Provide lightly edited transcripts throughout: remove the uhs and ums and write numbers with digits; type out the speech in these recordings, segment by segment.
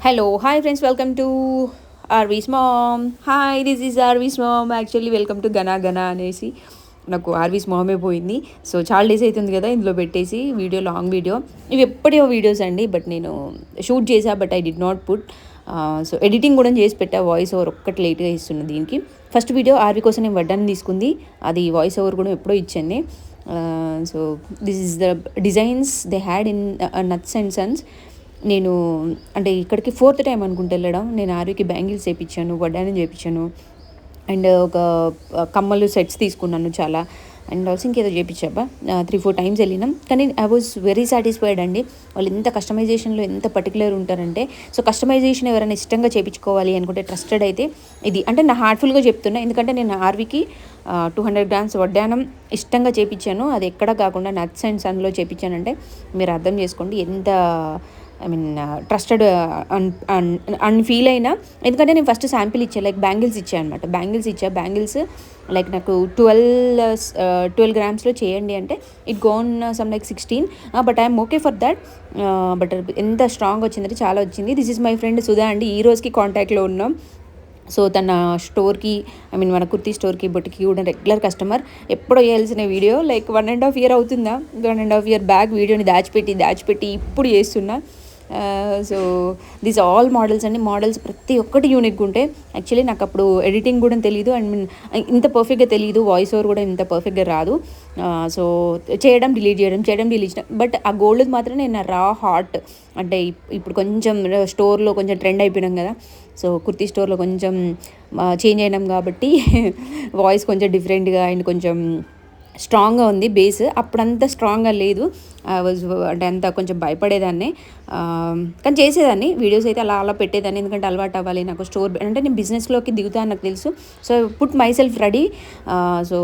Hello, hi friends, welcome to RV's mom. Hi, this is RV's mom. Actually welcome to గనా గనా అనేసి నాకు RV's మామే పోయింది. సో చాలా డేస్ అవుతుంది కదా ఇందులో పెట్టేసి వీడియో, లాంగ్ వీడియో. ఇవి ఎప్పటివో వీడియోస్ అండి, బట్ నేను షూట్ చేసా, but I did not put. So editing కూడా చేసి పెట్టా, వాయిస్ ఓవర్ ఒక్కటి లేట్గా ఇస్తున్నా దీనికి. ఫస్ట్ వీడియో ఆర్వీ కోసం నేను వడ్డాన్ని తీసుకుంది, అది వాయిస్ ఓవర్ కూడా ఎప్పుడో ఇచ్చింది. So this is the designs they had in nuts and Sons. నేను అంటే ఇక్కడికి ఫోర్త్ టైం అనుకుంటే వెళ్ళడం. నేను ఆర్వీకి బ్యాంగిల్స్ చేయించాను, వడ్డానం చేయించాను, అండ్ ఒక కమ్మలు సెట్స్ తీసుకున్నాను చాలా, అండ్ ఆల్సో ఇంకేదో చేయించాబా 3-4 టైమ్స్ వెళ్ళినాం. కానీ ఐ వాజ్ వెరీ సాటిస్ఫైడ్ అండి. వాళ్ళు ఎంత కస్టమైజేషన్లో ఎంత పర్టికులర్ ఉంటారంటే, సో కస్టమైజేషన్ ఎవరైనా ఇష్టంగా చేయించుకోవాలి అనుకుంటే ట్రస్టెడ్ అయితే ఇది. అంటే నా హార్ట్ఫుల్గా చెప్తున్నా, ఎందుకంటే నేను ఆర్వీకి 200 గ్రామ్స్ వడ్డానం ఇష్టంగా చేయించాను. అది ఎక్కడ కాకుండా నట్స్ అండ్ సన్లో చేయించానంటే మీరు అర్థం చేసుకోండి ఎంత ఐ మీన్ ట్రస్టెడ్ అని ఫీల్ అయినా. ఎందుకంటే నేను ఫస్ట్ శాంపిల్ ఇచ్చాను, లైక్ బ్యాంగిల్స్ ఇచ్చాను అనమాట. బ్యాంగిల్స్ లైక్ నాకు 12 గ్రామ్స్లో చేయండి అంటే it gone some like 16, but I'm okay for that. But ఎంత స్ట్రాంగ్ వచ్చిందంటే చాలా వచ్చింది. This is my friend Sudha అండి, ఈ రోజుకి కాంటాక్ట్లో ఉన్నాం. సో తన స్టోర్కి, ఐ మీన్ మన కుర్తీ స్టోర్కి, బొట్టుకి కూడా రెగ్యులర్ కస్టమర్. ఎప్పుడో వేయాల్సిన వీడియో లైక్ 1.5 year అవుతుందా, 1.5 year బ్యాక్ వీడియోని దాచిపెట్టి ఇప్పుడు చేస్తున్నా. సో దీస్ ఆల్ మోడల్స్ అండి. మోడల్స్ ప్రతి ఒక్కటి యూనిక్గా ఉంటాయి. యాక్చువల్లీ నాకు అప్పుడు ఎడిటింగ్ కూడా తెలియదు, అండ్ మీన్ ఇంత పర్ఫెక్ట్గా తెలియదు, వాయిస్ ఓవర్ కూడా ఇంత పర్ఫెక్ట్గా రాదు. సో చేయడం డిలీట్ బట్ ఆ గోల్డ్ మాత్రం నేను రా హాట్ అంటే ఇప్పుడు కొంచెం స్టోర్లో కొంచెం ట్రెండ్ అయిపోయినాం కదా. సో కుర్తీ స్టోర్లో కొంచెం చేంజ్ అయినాం కాబట్టి వాయిస్ కొంచెం డిఫరెంట్గా అండ్ కొంచెం స్ట్రాంగ్గా ఉంది బేస్. అప్పుడంతా స్ట్రాంగ్గా లేదు, అంటే అంత కొంచెం భయపడేదాన్ని. కానీ చేసేదాన్ని వీడియోస్ అయితే అలా పెట్టేదాన్ని, ఎందుకంటే అలవాటు అవ్వాలి నాకు. స్టోర్ అంటే నేను బిజినెస్లోకి దిగుతాను నాకు తెలుసు. So put my self ready. So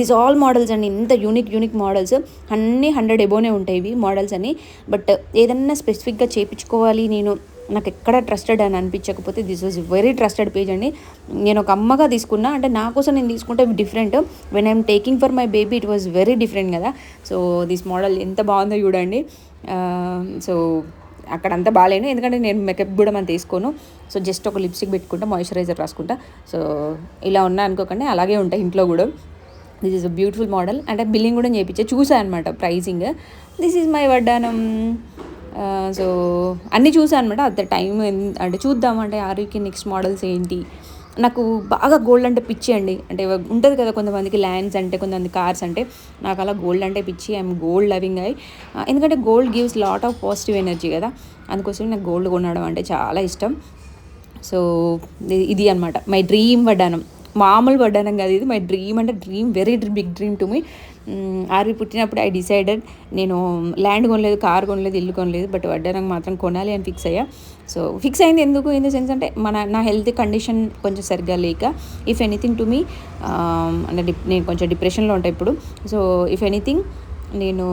this all models అండి, ఇంత యూనిక్ మోడల్స్ అన్నీ 100 ఎబోనే ఉంటాయి ఇవి మోడల్స్ అని. బట్ ఏదన్నా స్పెసిఫిక్గా చేయించుకోవాలి నేను, నాకు ఎక్కడ ట్రస్టెడ్ అని అనిపించకపోతే this was very trusted page అండి. నేను ఒక అమ్మగా తీసుకున్నా, అంటే నా కోసం నేను తీసుకుంటే different. When I'm taking for my baby it was very different కదా. సో దిస్ మోడల్ ఎంత బాగుందో చూడండి. సో అక్కడ అంతా బాగాలేను, ఎందుకంటే నేను మేకప్ కూడా మనం తీసుకోను. సో జస్ట్ ఒక లిప్స్టిక్ పెట్టుకుంటా, మాయిశ్చరైజర్ రాసుకుంటా. సో ఇలా ఉన్నా అనుకోకండి, అలాగే ఉంటాయి ఇంట్లో కూడా. This is a beautiful model. అంటే బిల్లింగ్ కూడా చూసాను అనమాట ప్రైజింగ్. దిస్ ఈజ్ మై వడ్డానం. సో అన్నీ చూసాను అనమాట. అట్ ద టైం అంటే చూద్దామంటే ఆర్వీకి నెక్స్ట్ మోడల్స్ ఏంటి. నాకు బాగా గోల్డ్ అంటే పిచ్చి అండి. అంటే ఉంటుంది కదా కొంతమందికి ల్యాండ్స్ అంటే, కొంతమంది కార్స్ అంటే. నాకు అలా గోల్డ్ అంటే పిచ్చి. ఐఎమ్ గోల్డ్ లవింగ్ అయ్యి, ఎందుకంటే gold gives lot of positive energy కదా. అందుకోసం నాకు గోల్డ్ కొనడం అంటే చాలా ఇష్టం. సో ఇది అనమాట మై డ్రీమ్ వడ్డానం. మామూలు వడ్డానం కాదు ఇది, మై డ్రీమ్ అంటే very big dream to me. RV పుట్టినప్పుడు ఐ డిసైడెడ్, నేను ల్యాండ్ కొనలేదు, కార్ కొనలేదు, ఇల్లు కొనలేదు, బట్ వడ్డానం మాత్రం కొనాలి అని ఫిక్స్ అయ్యా. సో ఫిక్స్ అయింది ఎందుకు, ఇన్ ద సెన్స్ అంటే నా హెల్త్ కండిషన్ కొంచెం సరిగ్గా లేక, ఇఫ్ ఎనీథింగ్ టు మీ, అంటే నేను కొంచెం డిప్రెషన్లో ఉంటాను ఇప్పుడు. సో ఇఫ్ ఎనీథింగ్ నేను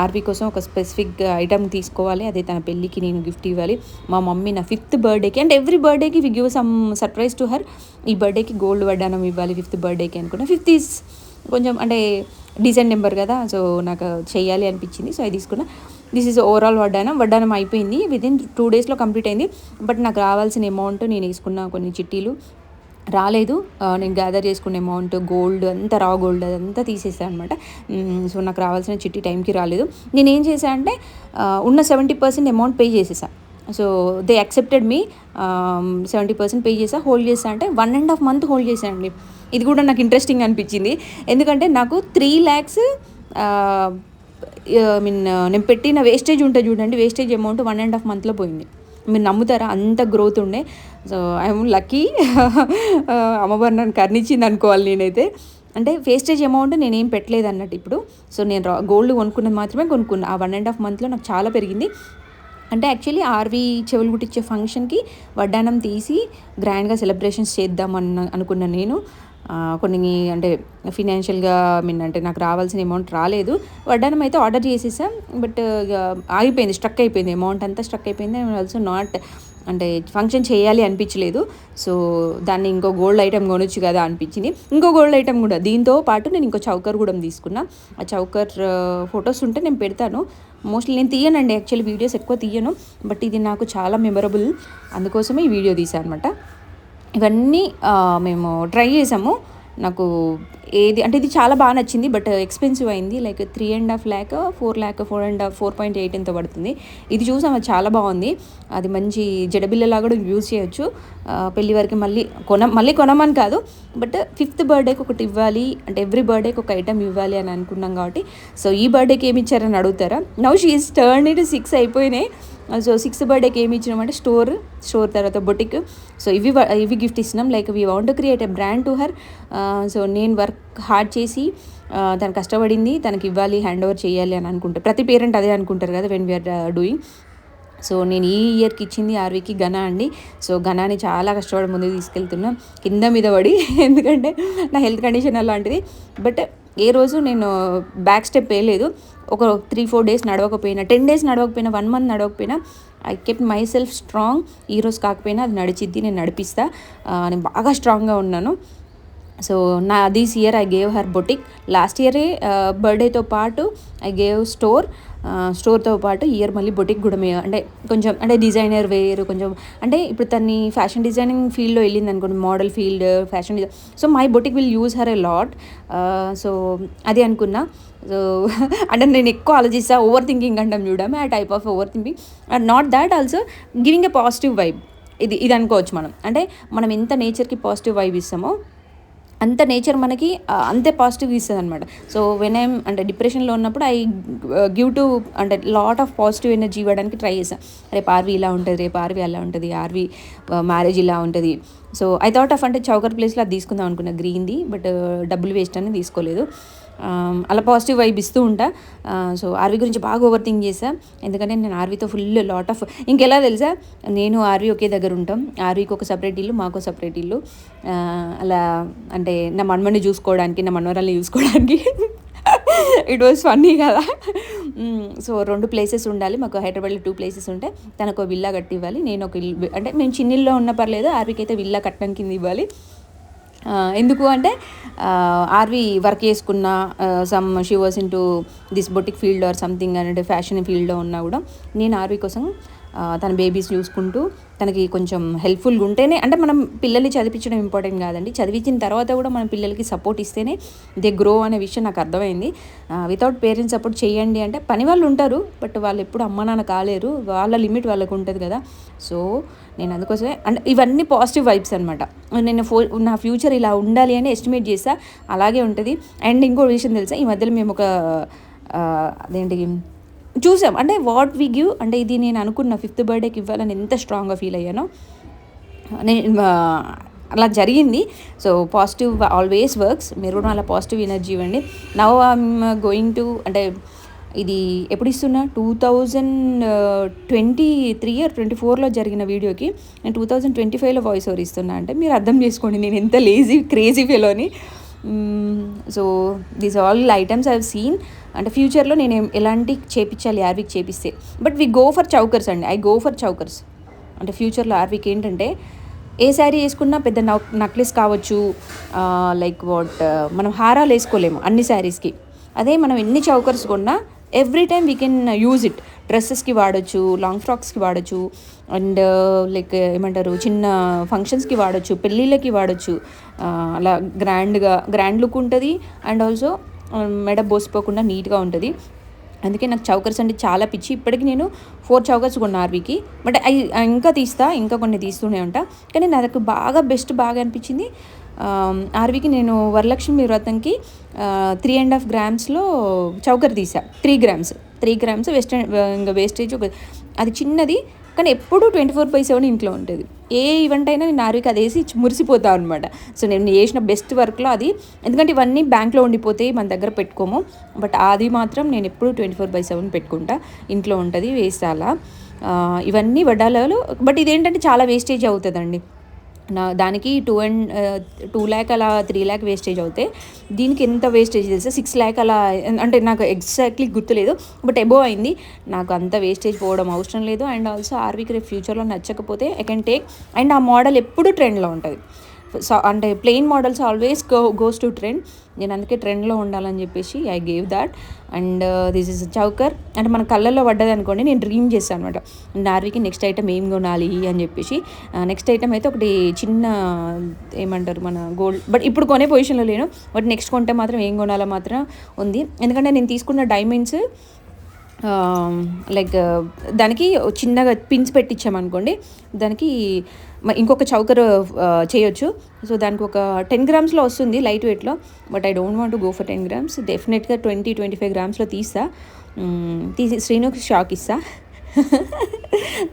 ఆర్వీ కోసం ఒక స్పెసిఫిక్ ఐటమ్ తీసుకోవాలి, అదే తన పెళ్ళికి నేను గిఫ్ట్ ఇవ్వాలి. మా మమ్మీ నా 5th బర్త్డేకి, అంటే ఎవ్రీ బర్త్డేకి we give some surprise to her. ఈ బర్త్డేకి గోల్డ్ వడ్డానం ఇవ్వాలి 5th బర్త్డేకి అనుకున్నా. 5th ఈజ్ కొంచెం అంటే డీసెంట్ నెంబర్ కదా, సో నాకు చేయాలి అనిపించింది. సో అది తీసుకున్నా. దిస్ ఈజ్ ఓవరాల్ వడ్డానం అయిపోయింది. విదిన్ 2 daysలో కంప్లీట్ అయింది. బట్ నాకు రావాల్సిన అమౌంట్ నేను వేసుకున్న కొన్ని చిట్టీలు రాలేదు. నేను గ్యాదర్ చేసుకునే అమౌంట్, గోల్డ్ అంతా, రా గోల్డ్ అదంతా తీసేసాను అనమాట. సో నాకు రావాల్సిన చిట్టి టైంకి రాలేదు. నేనేం చేశాను అంటే ఉన్న 70% అమౌంట్ పే చేసేసా. So they accepted me. 70% pay చేసా, హోల్డ్ చేసా. అంటే 1.5 month హోల్డ్ చేశాను అండి. ఇది కూడా నాకు ఇంట్రెస్టింగ్ అనిపించింది, ఎందుకంటే నాకు 3 lakhs ఐ మీన్ నేను పెట్టిన వేస్టేజ్ ఉంటుంది చూడండి, వేస్టేజ్ అమౌంట్ 1.5 monthలో పోయింది. మీరు నమ్ముతారా, అంత గ్రోత్ ఉండే. So I'm lucky. అమ్మవారు నన్ను కర్ణించింది అనుకోవాలి నేనైతే. అంటే వేస్టేజ్ అమౌంట్ నేనేం పెట్టలేదు అన్నట్టు ఇప్పుడు. సో నేను గోల్డ్ కొనుక్కున్నది మాత్రమే కొనుక్కున్నా. ఆ 1.5 monthలో నాకు చాలా పెరిగింది. అంటే యాక్చువల్లీ ఆర్వీ చెవులు కుట్టించే ఫంక్షన్కి వడ్డానం తీసి గ్రాండ్గా సెలబ్రేషన్స్ చేద్దామని అనుకున్నాను నేను. కొన్ని అంటే ఫినాన్షియల్గా మీన్ అంటే నాకు రావాల్సిన అమౌంట్ రాలేదు. వడ్డానం అయితే ఆర్డర్ చేసేసాం, బట్ ఆగిపోయింది, స్ట్రక్ అయిపోయింది, అమౌంట్ అంతా స్ట్రక్ అయిపోయింది. ఐఎమ్ ఆల్సో నాట్ అంటే ఫంక్షన్ చేయాలి అనిపించలేదు. సో దాన్ని ఇంకో గోల్డ్ ఐటెం కొనొచ్చు కదా అనిపించింది. ఇంకో గోల్డ్ ఐటెం కూడా దీంతో పాటు నేను ఇంకో చౌకర్ కూడా తీసుకున్నా. ఆ చౌకర్ ఫొటోస్ ఉంటే నేను పెడతాను. మోస్ట్లీ నేను తీయనండి, యాక్చువల్లీ వీడియోస్ ఎక్కువ తీయను, బట్ ఇది నాకు చాలా మెమరబుల్, అందుకోసమే ఈ వీడియో తీసాను అనమాట. ఇవన్నీ మేము ట్రై చేసాము. నాకు ఏది అంటే ఇది చాలా బాగా నచ్చింది, బట్ ఎక్స్పెన్సివ్ అయింది. లైక్ 3.5 lakh 4 lakh 4.8 ఎంతో పడుతుంది. ఇది చూసాం, అది చాలా బాగుంది. అది మంచి జడబిల్లలా కూడా యూజ్ చేయొచ్చు పెళ్లి వరకు. మళ్ళీ కొనమని కాదు, బట్ 5th బర్త్డేకి ఒకటి ఇవ్వాలి, అంటే ఎవ్రీ బర్త్డేకి ఒక ఐటమ్ ఇవ్వాలి అని అనుకున్నాం కాబట్టి. సో ఈ బర్త్డేకి ఏమి ఇచ్చారని అడుగుతారా? Now she is turn it 6 అయిపోయినాయి. సో 6th బర్త్డేకి ఏమి ఇచ్చినామంటే స్టోర్ తర్వాత బొటిక్. సో ఇవి గిఫ్ట్ ఇస్తున్నాం. Like we want to create a brand to her. So నేను వర్క్ హార్డ్ చేసి తను కష్టపడింది, తనకి ఇవ్వాలి, హ్యాండ్ ఓవర్ చేయాలి అని అనుకుంటారు. ప్రతి పేరెంట్ అదే అనుకుంటారు కదా వెన్ వీఆర్ డూయింగ్. సో నేను ఈ ఇయర్కి ఇచ్చింది ఆర్వీకి ఘన అండి. సో ఘనాని చాలా కష్టపడి ముందుకు తీసుకెళ్తున్నా, కింద మీద పడి, ఎందుకంటే నా హెల్త్ కండిషన్ అలాంటిది. బట్ ఏ రోజు నేను బ్యాక్ స్టెప్ వేయలేదు. ఒక 3-4 days నడవకపోయినా, 10 days నడవకపోయినా, 1 month నడవకపోయినా, I kept myself strong. ఈరోజు కాకపోయినా అది నడిచిద్ది, నేను నడిపిస్తా, నేను బాగా స్ట్రాంగ్గా ఉన్నాను. So this year I gave her boutique. Last ఇయరే బర్త్డేతో పాటు ఐ గేవ్ స్టోర్తో పాటు ఇయర్ మళ్ళీ బొటిక్ కూడా అంటే కొంచెం అంటే డిజైనర్ వేర్ కొంచెం, అంటే ఇప్పుడు తన్ని ఫ్యాషన్ డిజైనింగ్ ఫీల్డ్లో వెళ్ళింది అనుకోండి, model field, fashion design. So my boutique will use her a lot. So అది అనుకున్నా. సో అంటే నేను ఎక్కువ ఆలోచిస్తా, ఓవర్ థింకింగ్ అంటాం చూడమే, ఆ type of over thinking. And not that, also giving a positive vibe. ఇది అనుకోవచ్చు మనం. అంటే మనం ఎంత నేచర్కి పాజిటివ్ వైబ్ ఇస్తామో అంత నేచర్ మనకి అంతే పాజిటివ్ ఇస్తుంది అనమాట. సో వెన్ ఐమ్ అంటే డిప్రెషన్లో ఉన్నప్పుడు ఐ గివ్ టు అంటే లాట్ ఆఫ్ పాజిటివ్ ఎనర్జీ ఇవ్వడానికి ట్రై చేశాను. రేపు ఆర్వీ ఇలా ఉంటుంది, రేపు ఆర్వీ అలా ఉంటుంది, ఆర్వీ మ్యారేజ్ ఇలా ఉంటుంది. సో ఐ థాట్ ఆఫ్ అంటే చౌకర్ ప్లేస్లో అది తీసుకుందాం అనుకున్నా గ్రీన్ది, బట్ డబ్బులు వేస్ట్ అని తీసుకోలేదు. అలా పాజిటివ్ వైబ్ ఇస్తూ ఉంటా. సో ఆర్వీ గురించి బాగా ఓవర్ థింక్ చేశా, ఎందుకంటే నేను ఆర్వీతో ఫుల్ లాట్ ఆఫ్ ఇంకెలా తెలుసా, నేను ఆర్వీ ఒకే దగ్గర ఉంటాం. ఆర్వీకి ఒక సపరేట్ ఇల్లు, మాకు సపరేట్ ఇల్లు. అలా అంటే నా మనమని చూసుకోవడానికి, నా మనవరాల్ని చూసుకోవడానికి ఇట్ వాజ్ ఫన్నీ కదా. సో 2 places ఉండాలి మాకు. హైదరాబాద్లో 2 places ఉంటే తనకు ఒక విల్లా కట్టి ఇవ్వాలి, నేను ఒక ఇల్లు, అంటే మేము చిన్నిల్లో ఉన్న పర్లేదు, ఆర్వీకి అయితే విల్లా కట్టడం కింద ఇవ్వాలి. ఎందుకు అంటే ఆర్వీ వర్క్ చేసుకున్న she was in to this boutique field or something అంటే ఫ్యాషన్ ఫీల్డ్లో ఉన్నా కూడా నేను ఆర్వీ కోసం తన బేబీస్ చూసుకుంటూ తనకి కొంచెం హెల్ప్ఫుల్గా ఉంటేనే, అంటే మనం పిల్లల్ని చదివించడం ఇంపార్టెంట్ కాదండి, చదివించిన తర్వాత కూడా మన పిల్లలకి సపోర్ట్ ఇస్తేనే దే గ్రో అనే విషయం నాకు అర్థమైంది. వితౌట్ పేరెంట్స్ సపోర్ట్ చేయండి అంటే పని వాళ్ళు ఉంటారు, బట్ వాళ్ళు ఎప్పుడు అమ్మ నాన్న కాలేరు, వాళ్ళ లిమిట్ వాళ్ళకు ఉంటుంది కదా. సో నేను అందుకోసమే అంటే ఇవన్నీ పాజిటివ్ వైబ్స్ అనమాట. నేను నా ఫ్యూచర్ ఇలా ఉండాలి అని ఎస్టిమేట్ చేస్తా, అలాగే ఉంటుంది. అండ్ ఇంకో విషయం తెలుసా, ఈ మధ్యలో మేము ఒక అదేంటి చూసాం, అంటే వాట్ వి గివ్, అంటే ఇది నేను అనుకున్న 5th బర్త్డేకి ఇవ్వాలని ఎంత స్ట్రాంగ్గా ఫీల్ అయ్యానో నేను అలా జరిగింది. So positive always works. మీరు కూడా అలా పాజిటివ్ ఎనర్జీ ఇవ్వండి. నవ్ ఐఎమ్ గోయింగ్ టు అంటే ఇది ఎప్పుడు ఇస్తున్నా 2023 or 2024లో జరిగిన వీడియోకి నేను 2025లో వాయిస్ ఓవర్ ఇస్తున్నా. అంటే మీరు అర్థం చేసుకోండి నేను ఎంత క్రేజీ ఫెలోని. So these all items I have seen. అంటే ఫ్యూచర్లో నేను ఎలాంటి చేపించాలి ఆర్వీకి చేపిస్తే, but we go for chokers అండి. I go for chokers. అంటే ఫ్యూచర్లో ఆర్వీకి ఏంటంటే ఏ శారీ వేసుకున్నా పెద్ద నక్లెస్ కావచ్చు, లైక్ మనం హారాలు వేసుకోలేము అన్ని శారీస్కి. అదే మనం ఎన్ని చౌకర్స్ కొన్నా every time we can use it. డ్రెస్సెస్కి వాడచ్చు, లాంగ్ ఫ్రాక్స్కి వాడచ్చు, అండ్ లైక్ ఏమంటారు చిన్న ఫంక్షన్స్కి వాడచ్చు, పెళ్ళిళ్ళకి వాడచ్చు. అలా గ్రాండ్ లుక్ ఉంటుంది. అండ్ ఆల్సో మెడ బోసిపోకుండా నీట్గా ఉంటుంది. అందుకే నాకు చౌకర్స్ అంటే చాలా పిచ్చి. ఇప్పటికి నేను 4 చౌకర్స్ కొన్నా ఆర్వీకి, బట్ ఇంకా కొన్ని తీస్తూనే ఉంటా. కానీ నాకు బాగా అనిపించింది ఆర్వీకి. నేను వరలక్ష్మి వ్రతంకి 3.5 grams చౌకర్ తీసా. 3 grams ఇంకా వేస్టేజ్ అది చిన్నది, కానీ ఎప్పుడు 24/7 ఇంట్లో ఉంటుంది. ఏ ఈవెంట్ అయినా నేను ఆర్వీకి అది వేసి మురిసిపోతాను అనమాట. సో నేను చేసిన బెస్ట్ వర్క్లో అది, ఎందుకంటే ఇవన్నీ బ్యాంక్లో ఉండిపోతాయి, మన దగ్గర పెట్టుకోము. బట్ అది మాత్రం నేను ఎప్పుడు 24/7 పెట్టుకుంటా, ఇంట్లో ఉంటుంది, వేస్తా అలా. ఇవన్నీ వడ్డాలలో. బట్ ఇదేంటంటే చాలా వేస్టేజ్ అవుతుందండి. దానికి 2 lakh అలా 3 lakh వేస్టేజ్ అవుతాయి. దీనికి ఎంత వేస్టేజ్ తెలుసా, 6 lakh అలా, అంటే నాకు ఎగ్జాక్ట్లీ గుర్తులేదు, బట్ ఎబో అయింది. నాకు అంత వేస్టేజ్ పోవడం అవసరం లేదు. అండ్ ఆల్సో ఆర్వీకి రేపు ఫ్యూచర్లో నచ్చకపోతే ఐ కెన్ టేక్. అండ్ ఆ మోడల్ ఎప్పుడు ట్రెండ్లో ఉంటుంది. సో అంటే plain models always goes to trend. నేను అందుకే ట్రెండ్లో ఉండాలని చెప్పేసి I gave that. And this is choker. అంటే మన కళ్ళల్లో పడ్డది అనుకోండి, నేను డ్రీమ్ చేస్తాను అనమాట, నార్వీకి నెక్స్ట్ ఐటమ్ ఏం కొనాలి అని చెప్పేసి. నెక్స్ట్ ఐటమ్ అయితే ఒకటి చిన్న ఏమంటారు మన గోల్డ్, బట్ ఇప్పుడు కొనే పొజిషన్లో లేను, బట్ నెక్స్ట్ కొంటే మాత్రం ఏం కొనాలో మాత్రం ఉంది. ఎందుకంటే నేను తీసుకున్న డైమండ్స్ లైక్ దానికి చిన్నగా పిన్స్ పెట్టించామనుకోండి, దానికి ఇంకొక చౌకర్ చేయొచ్చు. సో దానికి ఒక 10 grams వస్తుంది లైట్ వెయిట్లో, but I don't want to go for 10 grams. డెఫినెట్గా 20-25 grams తీస్తా. తీసి శ్రీనుకి షాక్ ఇస్తా.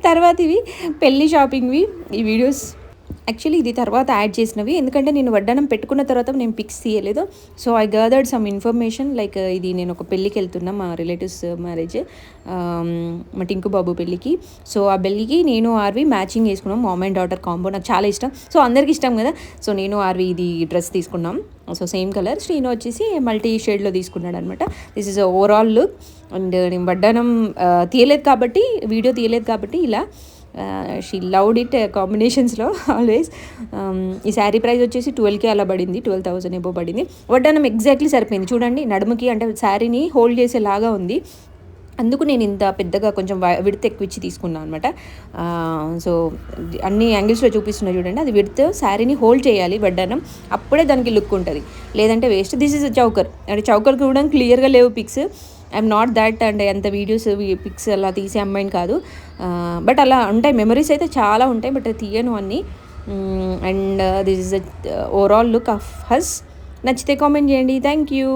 తర్వాత ఇవి పెళ్ళి షాపింగ్వి ఈ వీడియోస్ యాక్చువల్లీ ఇది తర్వాత యాడ్ చేసినవి, ఎందుకంటే నేను వడ్డానం పెట్టుకున్న తర్వాత నేను పిక్స్ తీయలేదు. So I gathered some information, like ఇది నేను ఒక పెళ్ళికి వెళ్తున్నా, మా రిలేటివ్స్ మ్యారేజ్, మా టింకు బాబు పెళ్ళికి. సో ఆ పెళ్ళికి నేను ఆర్వి మ్యాచింగ్ వేసుకున్నాం, మామ్ అండ్ డాటర్ కాంబో నాకు చాలా ఇష్టం. సో అందరికి ఇష్టం కదా. సో నేను ఆర్వి ఇది డ్రెస్ తీసుకున్నాం. So same colour. శ్రీను వచ్చేసి మల్టీ షేడ్లో తీసుకున్నాడు అనమాట. This is overall look. And నేను వడ్డానం తీయలేదు కాబట్టి, వీడియో తీయలేదు కాబట్టి ఇలా షీ లవ్డ్ ఇట్ కాంబినేషన్స్లో ఆల్వేస్. ఈ శారీ ప్రైస్ వచ్చేసి 12K అలా పడింది, 12,000 ఎబో పడింది. వడ్డానం ఎగ్జాక్ట్లీ సరిపోయింది చూడండి, నడుముకి అంటే శారీని హోల్డ్ చేసేలాగా ఉంది. అందుకు నేను ఇంత పెద్దగా కొంచెం విడత్ ఎక్కువ ఇచ్చి తీసుకున్నాను అనమాట. సో అన్ని యాంగిల్స్లో చూపిస్తున్నా చూడండి, అది విడత్ శారీని హోల్డ్ చేయాలి వడ్డానం, అప్పుడే దానికి లుక్ ఉంటుంది, లేదంటే వేస్ట్. This is choker. అంటే చౌకర్ కూడా క్లియర్గా లేవు పిక్స్. ఐఎమ్ నాట్ దాట్ అంటే అంత వీడియోస్ పిక్స్ అలా తీసే అమ్మాయిని కాదు, బట్ అలా ఉంటాయి, మెమరీస్ అయితే చాలా ఉంటాయి, బట్ తీయను అన్నీ. And this is overall look of has. నచ్చితే కామెంట్ చేయండి. Thank you.